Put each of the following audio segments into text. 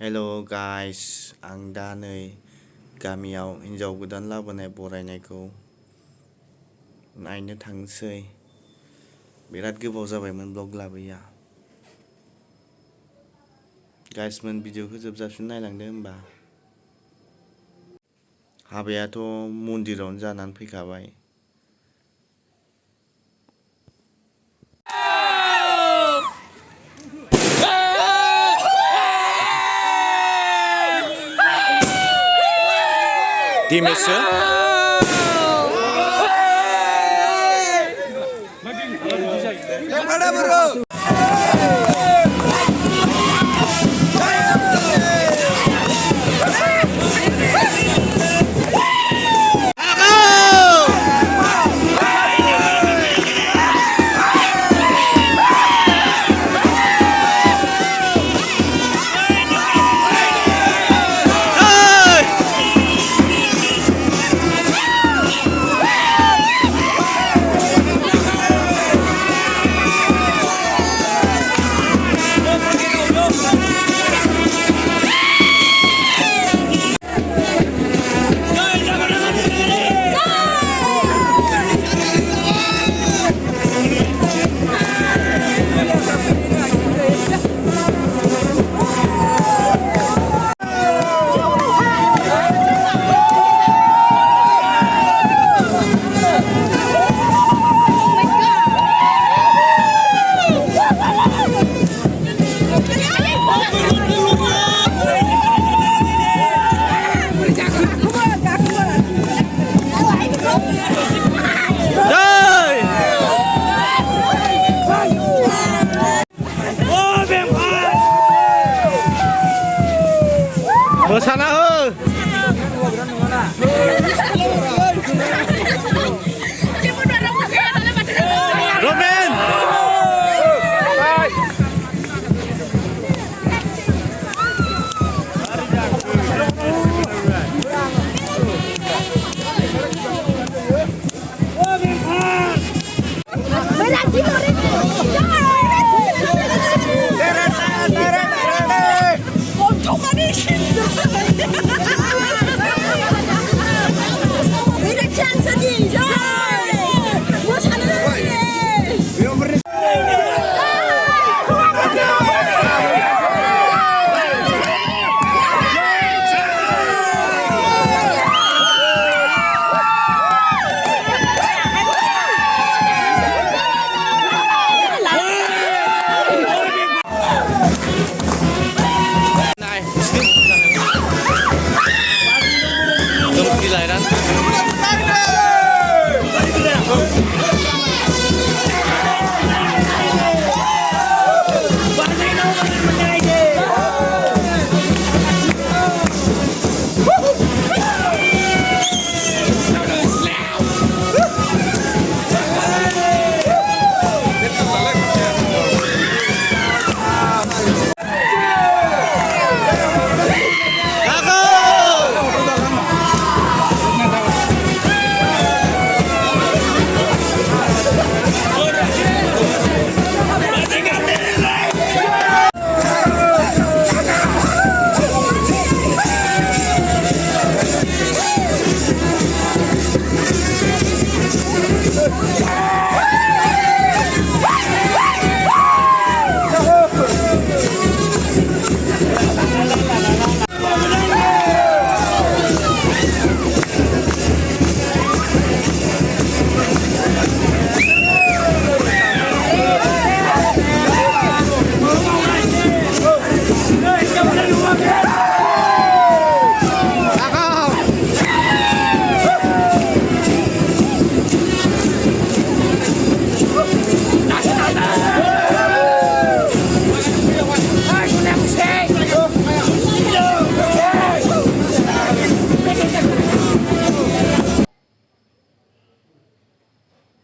हेल' guys आं दा नै गामियाव हिन्जाव गोदान लाबोनाय बरायनायखौ नायनो थांसै। बिराद गोबाव जाबायमोन ब्लग लाबोयैया। गाइसमोन भिडिअखौ जोबजासिम नायलांदो होमबा। हाबायाथ' मन्दिरावनो जानानै फैखाबाय। Dimesu? Yang mana bro? Sana ho. Roman.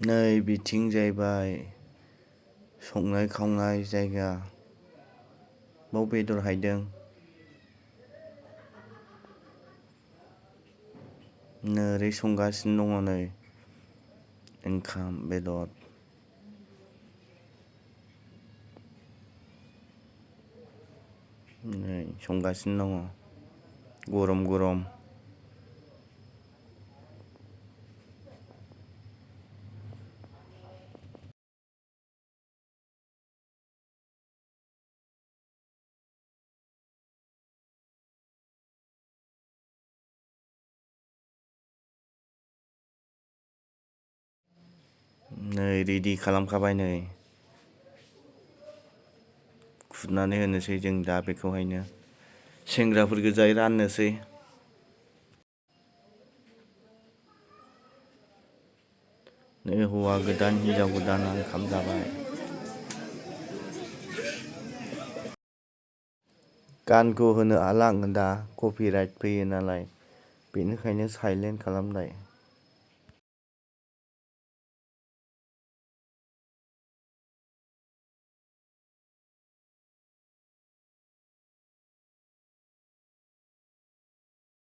नै बिथिं जाहैबाय संनाय खावनाय जायगा। बाव बेदर हायदों। ओरै संगासिनो दङ नै ओंखाम बेदर। नै संगासिनो दङ गरम गरम। नै रेडि खालामखाबाय नै खुरनानै होनोसै जों दा बेखौहायनो सेंग्राफोर गोजायै राननोसै। नै हौवा गोदान हिनजाव गोदाना ओंखाम जाबाय। गानखौ होनो हाला आङो दा कपिराइट फैयो नालाय बेनिखायनो साइलेन्ट खालामबाय।